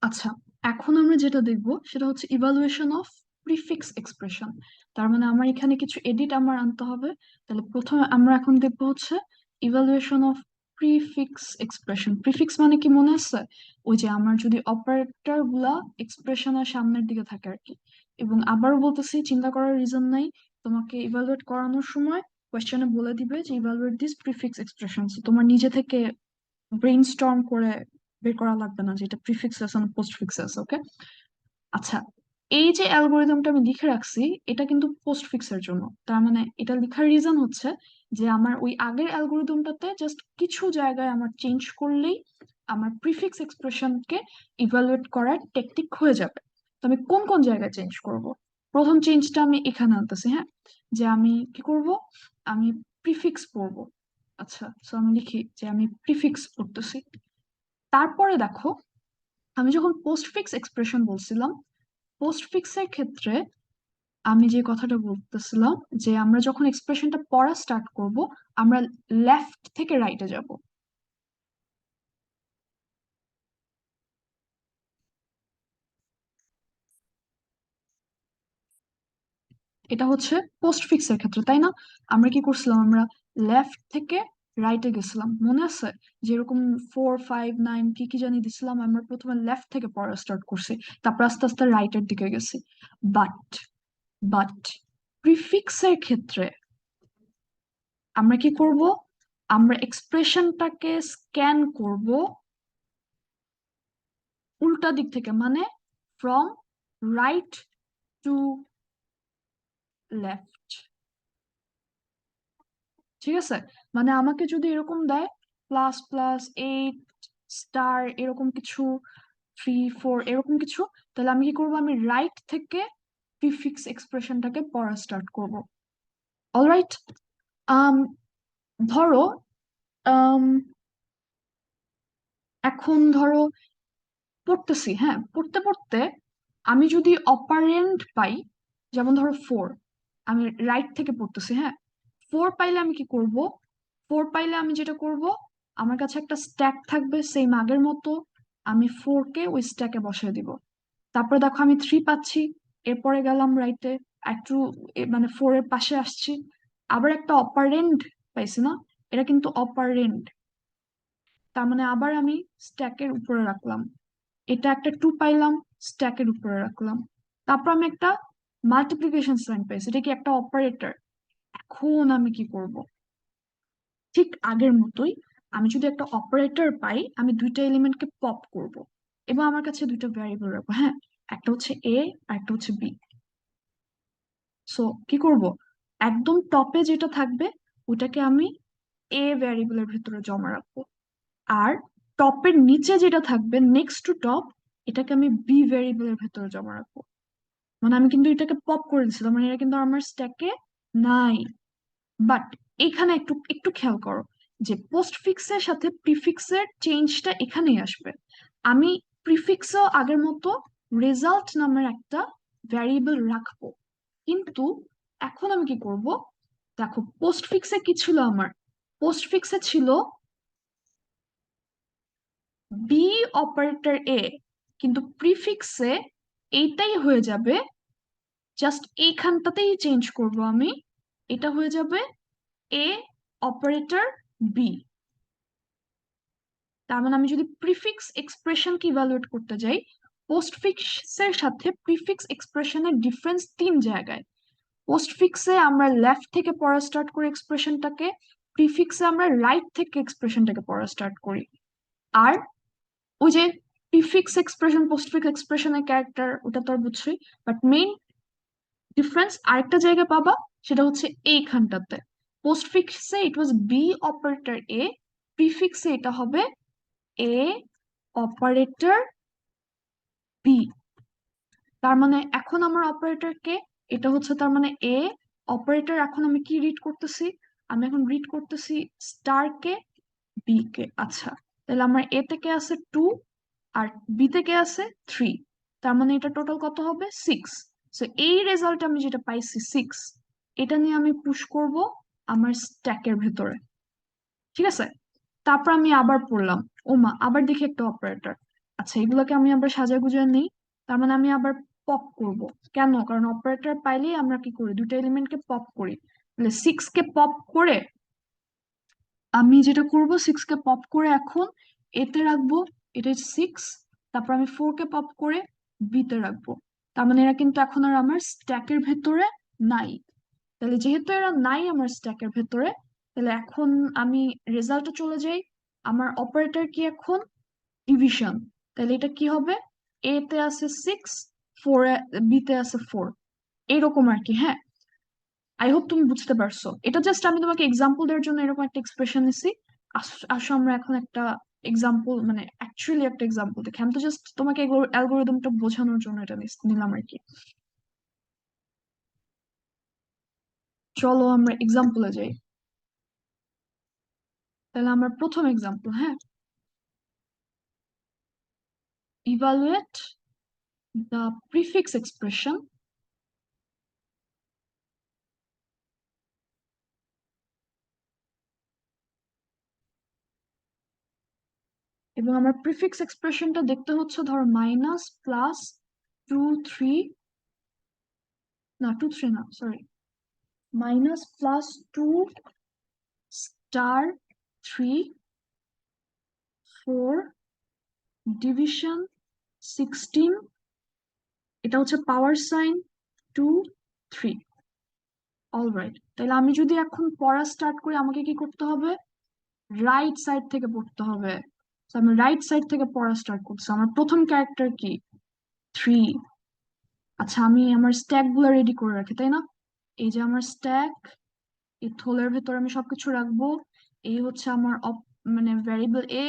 আচ্ছা, এখন আমরা যেটা দেখব সেটা হচ্ছে ইভালুয়েশন অফ প্রিফিক্স এক্সপ্রেশন। তার মানে আমার এখানে কিছু এডিট আমার আনতে হবে। তাহলে প্রথমে আমরা এখন দেখবো হচ্ছে evaluation of prefix expression. Prefix মানে কি মনে আছে? ওই যে আমার যদি অপারেটর গুলা এক্সপ্রেশনের সামনের দিকে থাকে আর কি। এবং আবারও বলতেছি, চিন্তা করার রিজন নাই। তোমাকে ইভালুয়েট করানোর সময় কোয়েশ্চেনে বলে দিবে যে ইভালুয়েট দিস প্রিফিক্স এক্সপ্রেশন, তোমার নিজে থেকে ব্রেইন স্টর্ম করে বের করা লাগবে না যে এটা প্রিফিক্সেস না পোস্টফিক্সেস। ওকে, আচ্ছা, এই যে অ্যালগোরিদমটা আমি লিখে রাখছি এটা কিন্তু পোস্টফিক্সের জন্য। তার মানে এটা লেখার রিজন হচ্ছে যে আমার ওই আগের অ্যালগোরিদমটাতে জাস্ট কিছু জায়গায় আমার চেঞ্জ করলেই আমার প্রিফিক্স এক্সপ্রেশনকে ইভালুয়েট করার টেকনিক হয়ে যাবে। তো আমি কোন কোন জায়গায় চেঞ্জ করব? প্রথম চেঞ্জটা আমি এখানে আনতেছি, হ্যাঁ, যে আমি কি করব, আমি প্রিফিক্স পড়বো। আচ্ছা, তো আমি লিখি যে আমি প্রিফিক্স পড়তেছি। তারপরে দেখো, আমি যখন পোস্টফিক্স এক্সপ্রেশন বলছিলাম, পোস্টফিক্সের ক্ষেত্রে আমি যে কথাটা বলতেছিলাম যে আমরা যখন এক্সপ্রেশনটা পড়া স্টার্ট করব, আমরা লেফট থেকে রাইটে যাব। এটা হচ্ছে পোস্টফিক্সের ক্ষেত্রে, তাই না? আমরা কি করছিলাম, আমরা লেফট থেকে রাইটে গেছিলাম, মনে আছে? যেরকম 4 5 9 কি কি জানি দিছিলাম, আমরা প্রথমে লেফট থেকে পড়া স্টার্ট করছি, তারপর আস্তে আস্তে রাইটের দিকে গেছি। বাট বাট প্রিফিক্সের ক্ষেত্রে আমরা কি করব, আমরা এক্সপ্রেশনটাকে স্ক্যান করব উল্টা দিক থেকে, মানে ফ্রম রাইট টু লেফট। ঠিক আছে? মানে আমাকে যদি এরকম দেয় ++8 স্টার এরকম কিছু, 3 4 এরকম কিছু, তাহলে আমি কি করবো, আমি রাইট থেকে প্রিফিক্স এক্সপ্রেশনটাকে পড়া স্টার্ট করব। অলরাইট, আম ধরো, আম এখন ধরো পড়তেছি, হ্যাঁ, পড়তে পড়তে আমি যদি অপারেন্ড পাই, যেমন ধরো 4, আমি রাইট থেকে পড়তেছি, হ্যাঁ, 4 পাইলে আমি কি করব, 4 পাইলে আমি যেটা করব, আমার কাছে একটা স্ট্যাক থাকবে সেম আগের মতো, আমি 4 কে ওই স্ট্যাকে বসিয়ে দিব। তারপরে দেখো আমি 3 পাচ্ছি, এরপরে গেলাম রাইটে, একটু মানে 4 এর পাশে আসছি, আবার একটা অপারেন্ড পাইছি না, এটা কিন্তু অপারেন্ড, তার মানে আবার আমি স্ট্যাকের উপরে রাখলাম, এটা একটা 2 পাইলাম, স্ট্যাকের উপরে রাখলাম। তারপর আমি একটা মাল্টিপ্লিকেশন সাইন পাইছি, এটা কি একটা অপারেটর। এখন আমি কি করব, ঠিক আগের মতোই, আমি যদি একটা অপারেটর পাই, আমি দুইটা এলিমেন্টকে পপ করব এবং আমার কাছে দুইটা ভ্যারিয়েবল রাখবো, হ্যাঁ, একটা হচ্ছে এ আর একটা হচ্ছে বি। সো কি করব, একদম টপে যেটা থাকবে ওটাকে আমি এ ভ্যারিয়েবলের ভিতরে জমা রাখবো, আর টপের নিচে যেটা থাকবে নেক্সট টু টপ, এটাকে আমি বি ভ্যারিয়েবলের ভিতরে জমা রাখবো। মানে আমি কিন্তু এটাকে পপ করে দিছিলাম, মানে এটা কিন্তু আমার স্ট্যাকে নাই। বাট এখানে একটু একটু খেয়াল করো যে পোস্টফিক্সের সাথে প্রিফিক্সের চেঞ্জটা এখানেই আসবে। আমি প্রিফিক্সও আগের মতো রেজাল্ট নামের একটা ভ্যারিয়েবল রাখবো, কিন্তু এখন আমি কি করব, দেখো পোস্টফিক্সে কি ছিল আমার, পোস্টফিক্সে ছিল বি অপারেটর এ, কিন্তু প্রিফিক্সে এইটাই হয়ে যাবে, জাস্ট এইখানটাতেই চেঞ্জ করব আমি, এটা হয়ে যাবে এ অপারেটর বি। তার মানে আমি যদি প্রিফিক্স এক্সপ্রেশনকে ইভালুয়েট করতে যাই, পোস্টফিক্সের সাথে প্রিফিক্স এক্সপ্রেশনের ডিফারেন্স 3 জায়গায়। পোস্টফিক্সে আমরা লেফট থেকে পড়া স্টার্ট করি এক্সপ্রেশনটাকে, প্রিফিক্সে আমরা রাইট থেকে এক্সপ্রেশনটাকে পড়া স্টার্ট করি। আর ওই যে প্রিফিক্স এক্সপ্রেশন পোস্টফিক্স এক্সপ্রেশনের ক্যারেক্টার ওটা তো আর বুঝছোই, বাট মেইন ডিফারেন্স আরেকটা জায়গায় পাবা, সেটা হচ্ছে এইখানটাতে। পোস্টফিক্সে ইট ওয়াজ বি অপারেটর এ, প্রিফিক্সে এটা হবে এ অপারেটর বি। তার মানে এখন আমার অপারেটর কে, এটা হচ্ছে তার মানে এ অপারেটর। এখন আমি কি রিড করতেছি, আমি এখন রিড করতেছি স্টার কে, বি কে। আচ্ছা, তাহলে আমার এ থেকে আছে 2 আর বি থেকে আছে 3, তার মানে এটা টোটাল কত হবে, 6। সো এই রেজাল্ট আমি যেটা পাইছি 6, এটা নিয়ে আমি পুশ করব আমার স্ট্যাকের ভেতরে। ঠিক আছে, তারপর আমি আবার পড়লাম, ওমা আবার দেখি একটা অপারেটর, আচ্ছা, এগুলোকে আমি আবার সাজায় গুজায় নেই। তার মানে আমি আবার পপ করব। কেন? কারণ অপারেটর পাইলেই আমরা কি করি, দুটো এলিমেন্টকে পপ করি। তাহলে 6 কে পপ করে আমি যেটা করব, 6 কে পপ করে এখন এতে রাখবো, এটা 6। তারপর আমি 4 কে পপ করে বিতে রাখবো। তার মানে এরা কিন্তু এখন আর আমার স্ট্যাকের ভেতরে নাই। তাহলে যেহেতু এরা নাই আমার স্ট্যাকের ভেতরে, তাহলে এখন আমি রেজাল্টে চলে যাই। আমার অপারেটর কি এখন? ডিভিশন। তাহলে এটা কি হবে? এ তে আছে 6, 4 বিতে আছে 4, এরকম আর কি। হ্যাঁ, আই হোপ তুমি বুঝতে পারছো। এটা জাস্ট আমি তোমাকে এক্সাম্পল দেওয়ার জন্য এরকম একটা এক্সপ্রেশন দিছি। আসো আমরা এখন একটা এক্সাম্পল, মানে অ্যাকচুয়ালি একটা এক্সাম্পল দেখি। আমি তো জাস্ট তোমাকে অ্যালগোরিদমটা বোঝানোর জন্য এটা নিলাম আর কি। চলো আমরা এক্সাম্পলে যাই। তাহলে আমার প্রথম এক্সাম্পল, হ্যাঁ, ইভালুয়েট দ্য প্রিফিক্স এক্সপ্রেশন। এবং আমার প্রিফিক্স এক্সপ্রেশনটা দেখতে হচ্ছে ধরো মাইনাস প্লাস 2 3, না 2 3 না, সরি, মাইনাস প্লাস 2*3 4 ডিভিশন 16, এটা হচ্ছে পাওয়ার সাইন 2 3। অলরাইট, তাহলে আমি যদি এখন পড়া স্টার্ট করি, আমাকে কি করতে হবে? রাইট সাইড থেকে পড়তে হবে। তো আমি রাইট সাইড থেকে পড়া স্টার্ট করছি। আমার প্রথম ক্যারেক্টার কি? 3। আচ্ছা, আমি আমার স্ট্যাক গুলো রেডি করে রাখি, তাই না? এই যে আমার স্ট্যাক, এই থলের ভেতর আমি সবকিছু রাখবো। এই হচ্ছে আমার মানে ভ্যারিয়েবল এ,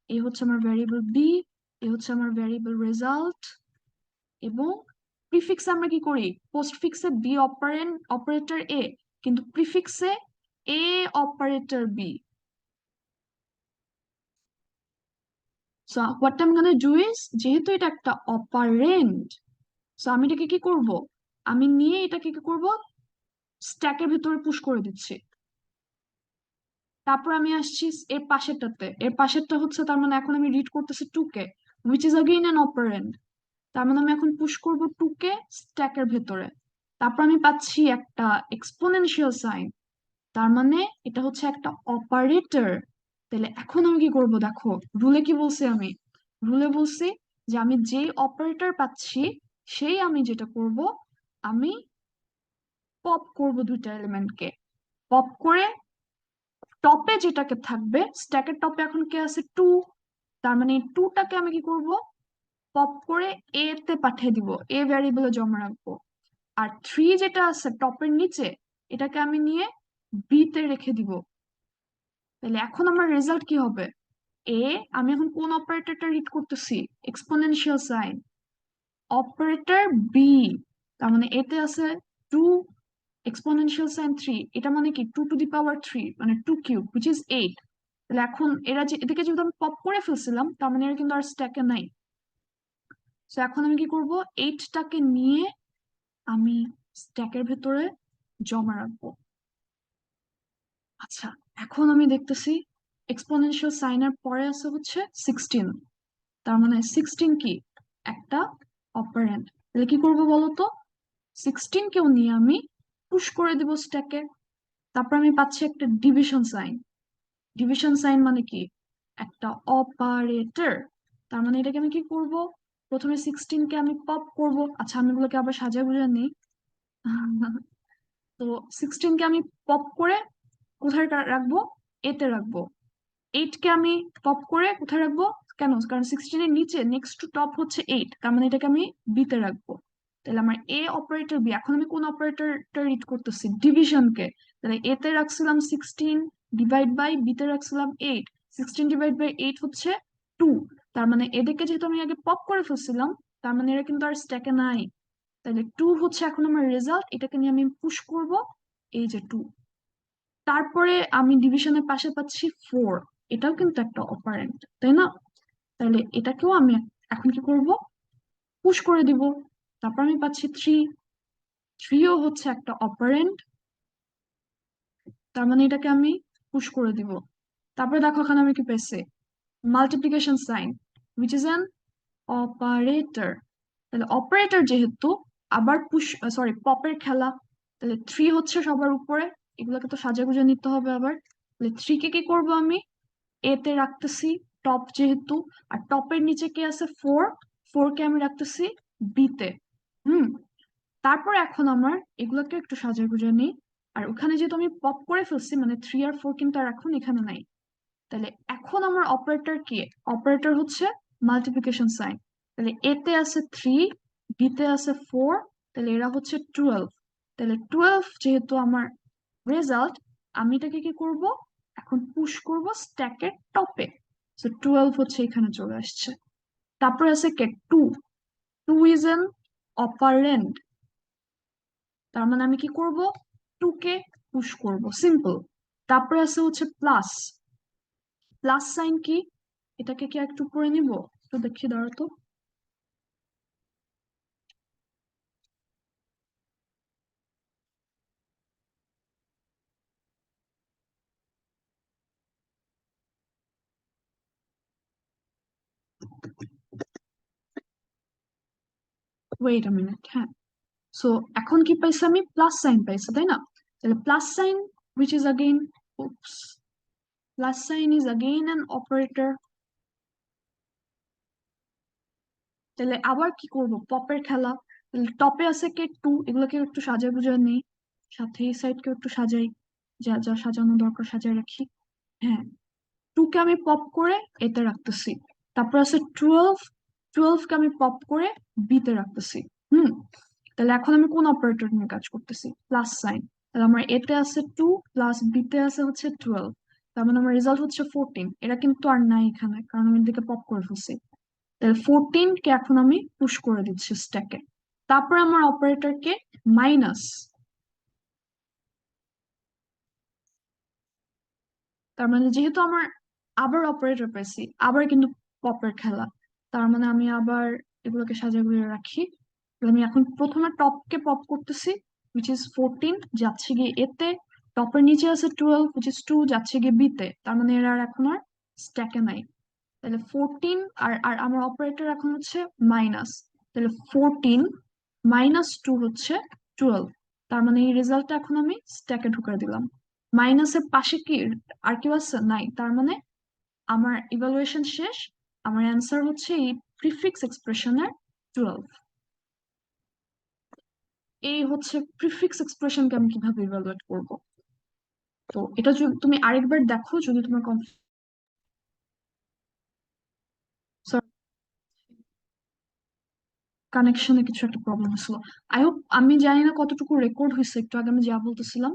এই হচ্ছে আমার ভ্যারিয়েবল বি, এই হচ্ছে আমার ভ্যারিয়েবল রেজাল্ট। এবং প্রিফিক্সে আমরা কি করি? পোস্টফিক্সে বি অপারেটর এ, কিন্তু প্রিফিক্সে A operator B. So what I am gonna do is, যেহেতু এটা একটা অপারেন্ড, সো আমি এটাকে কি করব? আমি নিয়ে এটাকে কি করব? স্ট্যাকের ভেতরে পুশ করে দিচ্ছি। তারপর আমি আসছি এর পাশেরটাতে। এর পাশেরটা হচ্ছে, তার মানে এখন আমি রিড করতেছি 2 কে, which is again an operand. তার মানে আমি এখন পুশ করব 2 কে স্ট্যাকের ভেতরে। তারপর আমি পাচ্ছি একটা এক্সপোনেনশিয়াল সাইন, তার মানে এটা হচ্ছে একটা অপারেটর। তাহলে এখন আমি কি করব দেখো, রুলে কি বলছি আমি? রুলে বলছি যে আমি যেই অপারেটর পাচ্ছি, সেই আমি যেটা করব, আমি পপ করব দুইটা এলিমেন্টকে। পপ করে টপে যেটাকে থাকবে, স্ট্যাকের টপে এখন কে আছে? 2। তার মানে এই 2টাকে আমি কি করব? পপ করে এ তে পাঠিয়ে দিব, এ ভ্যারিয়েবলে জমা রাখবো। আর 3 যেটা আছে টপের নিচে, এটাকে আমি নিয়ে বি তে রেখে দিব। তাহলে এখন আমার রেজাল্ট কি হবে? এ, আমি এখন কোন অপারেটরটা রিড করতেছি? Exponential sign operator B. তার মানে এতে আছে 2, এক্সপোনেনশিয়াল সাইন 3, এটা মানে কি 2 টু দি পাওয়ার 3, মানে 2 কিউব, হুইচ ইজ 8। তাহলে এখন এরা যে এদিকে যেহেতু আমি পপ করে ফেলছিলাম, তার মানে এরা কিন্তু আর স্ট্যাকে নাই। তো এখন আমি কি করব? 8টাকে নিয়ে আমি স্ট্যাকের ভেতরে জমা রাখবো। আচ্ছা, এখন আমি দেখতেছি এক্সপোনেনশিয়াল সাইনের পরে আছে হচ্ছে 16। তার মানে 16 কি? একটা অপারেন্ড। তাহলে কি করবো বলতো? 16 কেও নিয়ে আমি পুশ করে দিব স্ট্যাকে। তারপর আমি পাচ্ছি একটা ডিভিশন সাইন। ডিভিশন সাইন মানে কি? একটা অপারেটর। তার মানে এটাকে আমি কি করব? প্রথমে 16কে আমি পপ করব। আচ্ছা, আমি এগুলোকে আবার সাজা গুজা নিই। তো 16কে আমি পপ করে কোথায় রাখবো? এতে রাখবো। 8কে আমি পপ করে কোথায় রাখবো? কেন? কারণ 16-এর নিচে নেক্সট টু টপ হচ্ছে 8, তার মানে এটাকে আমি বিতে রাখবো। তাহলে আমার এ অপারেটর বি, এখন আমি কোন অপারেটরটা রিড করতেছি? ডিভিশনকে। তাহলে এতে রাখছিলাম 16 ডিভাইড বাই বিতে রাখছিলাম 8, 16 ডিভাইড বাই 8 হচ্ছে 2। তার মানে এদেরকে যেহেতু আমি আগে পপ করে ফেলছিলাম, তার মানে এরা কিন্তু আর স্ট্যাকে নাই। তাহলে 2 হচ্ছে এখন আমার রেজাল্ট, এটাকে নিয়ে আমি পুশ করব, এই যে 2। তারপরে আমি ডিভিশনের পাশে পাচ্ছি 4, এটাও কিন্তু একটা অপারেন্ট, তাই না? তাহলে এটাকেও আমি এখন কি করব? পুশ করে দিব। তারপর আমি পাচ্ছি 3, 3ও হচ্ছে একটা অপারেন্ট, তার মানে এটাকে আমি পুশ করে দিব। তারপরে দেখো এখানে আমি কি পেয়েছি? Multiplication sign, which is an operator, তাহলে অপারেটর যেহেতু, আবার পুশ, সরি, পপের খেলা, তাহলে থ্রি হচ্ছে সবার উপরে, এগুলোকে তো সাজা গুজে নিতে হবে আবার। তাহলে থ্রি কে কি করবো আমি, এ তে রাখতেছি, টপ যেহেতু, আর টপের নিচে কি আছে, ফোর, ফোর কে আমি রাখতেছি বি তে। হুম। তারপর এখন আমার এগুলোকে একটু সাজা গুজে নিই। আর ওখানে যেহেতু আমি পপ করে ফেলছি, মানে থ্রি আর ফোর কিন্তু আর এখন এখানে নাই। তাহলে এখন আমার অপারেটর কি, অপারেটর হচ্ছে মাল্টিপ্লিকেশন সাইন। তাহলে এতে আছে থ্রি, বিতে আছে ফোর, তাহলে এরা হচ্ছে টুয়েলভ। তাহলে টুয়েলভ যেহেতু আমার রেজাল্ট, আমি এটাকে কি করব, এখন পুশ করব স্ট্যাকের টপে। তো টুয়েলভ হচ্ছে এখানে চলে আসছে। তারপরে আছে কে, two, two is an operand. তার মানে আমি কি করব, টু কে পুশ করব, সিম্পল। তারপরে আছে হচ্ছে প্লাস, প্লাস সাইন কি, এটাকে কি একটু পরে নিব, তো দেখি দাঁড়া তো। ওয়েট আ মিনিট, হ্যাঁ। সো এখন কি পাইছি, আমি প্লাস সাইন পাইছি, তাই না? তাহলে plus sign, which is again, oops, plus sign is again an operator. তাহলে আবার কি করব, পপের খেলা। টপে আছে কে, টু, এগুলোকে একটু সাজায় বুঝায় নেই, সাথে এই সাইড কে একটু সাজাই, যা যা সাজানো দরকার সাজায় রাখি। হ্যাঁ, টু কে আমি পপ করে এতে রাখতেছি। তারপর আছে টুয়েলভ, টুয়েলভ কে আমি পপ করে বিতে রাখতেছি। হুম। তাহলে এখন আমি কোন অপারেটর নিয়ে কাজ করতেছি, প্লাস সাইন। তাহলে আমার এতে আছে টু, প্লাস বিতে আছে হচ্ছে টুয়েলভ। তার মানে আমার রেজাল্ট হচ্ছে ফোরটিন। এটা কিন্তু আর নাই এখানে, কারণ আমি এদিকে পপ করে ফেলছি। তাহলে ফোরটিন কে এখন আমি পুশ করে দিচ্ছি স্ট্যাকে। তারপরে আমার অপারেটরকে মাইনাস, তার মানে যেহেতু আমার আবার অপারেটর পেয়েছি, আবার কিন্তু পপের খেলা, তার মানে আমি আবার এগুলোকে সাজিয়ে গুছিয়ে রাখি। তাহলে আমি এখন প্রথমে টপকে পপ করতেছি, উইচ ইজ ফোরটিন, যাচ্ছে গিয়ে এতে। টপের নিচে আছে টুয়েলভ, উইচ ইজ টু, যাচ্ছে গিয়ে বিতে। তার মানে এরা আর এখন আর স্ট্যাকে নাই। তাহলে ফোরটিন, আর আর আমার অপারেটর এখন হচ্ছে মাইনাস। তাহলে ফোরটিন মাইনাস টু হচ্ছে টুয়েলভ। তার মানে এই রেজাল্টটা এখন আমি স্ট্যাকে ঢুকাই দিলাম। মাইনাসের পাশে কি আর কেউ আছে, নাই। তার মানে আমার ইভালুয়েশন শেষ। আমার অ্যান্সার হচ্ছে এই প্রিফিক্স এক্সপ্রেশনের টুয়েলভ। এই হচ্ছে প্রিফিক্স এক্সপ্রেশনকে আমি কিভাবে ইভালুয়েট করব। তো এটা যদি তুমি আরেকবার দেখো, যদি তোমার কানেকশনে কিছু একটা প্রবলেম ছিল। আই হোপ, আমি জানি না কতটুকু রেকর্ড হয়েছে, একটু আগে আমি যা বলতেছিলাম,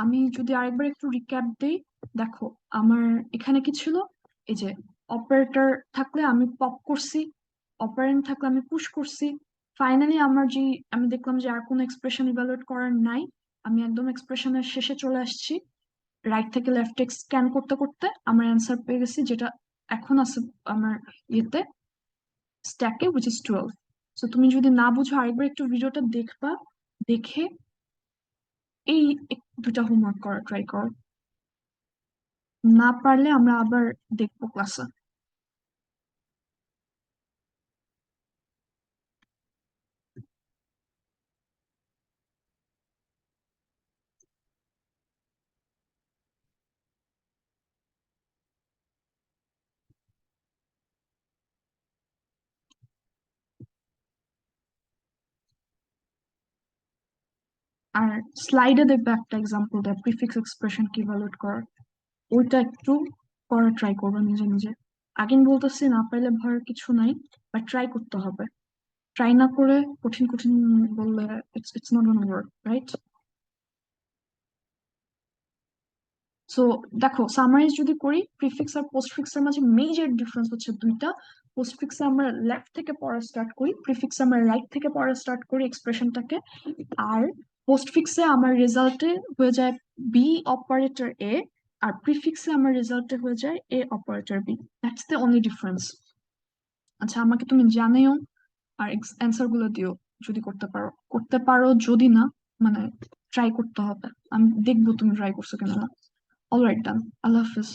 আমি যদি আরেকবার একটু রিক্যাপ দেই। দেখো, আমার এখানে কি ছিল, এই যে অপারেটর থাকলে আমি পপ করছি, অপারেন্ট থাকলে আমি পুশ করছি। ফাইনালি আমার যে, আমি দেখলাম যে আর কোনো এক্সপ্রেশন ইভালুয়েট করার নাই। আমি একদম এক্সপ্রেশনের শেষে চলে আসছি, রাইট থেকে লেফট স্ক্যান করতে করতে আমার অ্যান্সার পেয়ে গেছি, যেটা এখন আছে আমার ইয়েতে, স্ট্যাকে, উইচ ইজ টুয়েলভ। তো তুমি যদি না বুঝো, আরেকবার একটু ভিডিওটা দেখবা, দেখে এই দুটা হোমওয়ার্ক করা ট্রাই করো। না পারলে আমরা আবার দেখবো ক্লাসে। আর স্লাইডে দেখবে একটা এক্সাম্পল দেয় প্রিফিক্স এক্সপ্রেশন কি ভ্যালুয়েট করার, ওইটা একটু করা ট্রাই করবে নিজে নিজে। আগে আমি বলতেছি, না পাইলে ভয়ের কিছু নাই, বাট ট্রাই করতে হবে। ট্রাই না করে কঠিন কঠিন বললে it's it's not gonna work, right? So দেখো, সামারাইজ যদি করি, প্রিফিক্স আর পোস্টফিক্সের মাঝে মেজর ডিফারেন্স হচ্ছে দুইটা। পোস্টফিক্সে আমরা লেফট থেকে পড়া স্টার্ট করি, প্রিফিক্সে আমরা রাইট থেকে পড়া স্টার্ট করি এক্সপ্রেশনটাকে। আর পোস্টফিক্সে আমার রেজাল্টে হয়ে যায় বি অপারেটর এ, আর প্রিফিক্সে আমার রেজাল্টে হয়ে যায় A operator B. That's the only difference. আচ্ছা, আমাকে তুমি জানিও, আর অ্যান্সার গুলো দিও, যদি করতে পারো। করতে পারো যদি না, মানে ট্রাই করতে হবে, আমি দেখবো তুমি ট্রাই করছো কিনা না। অলরাইট, ডান। আল্লাহ হাফিজ।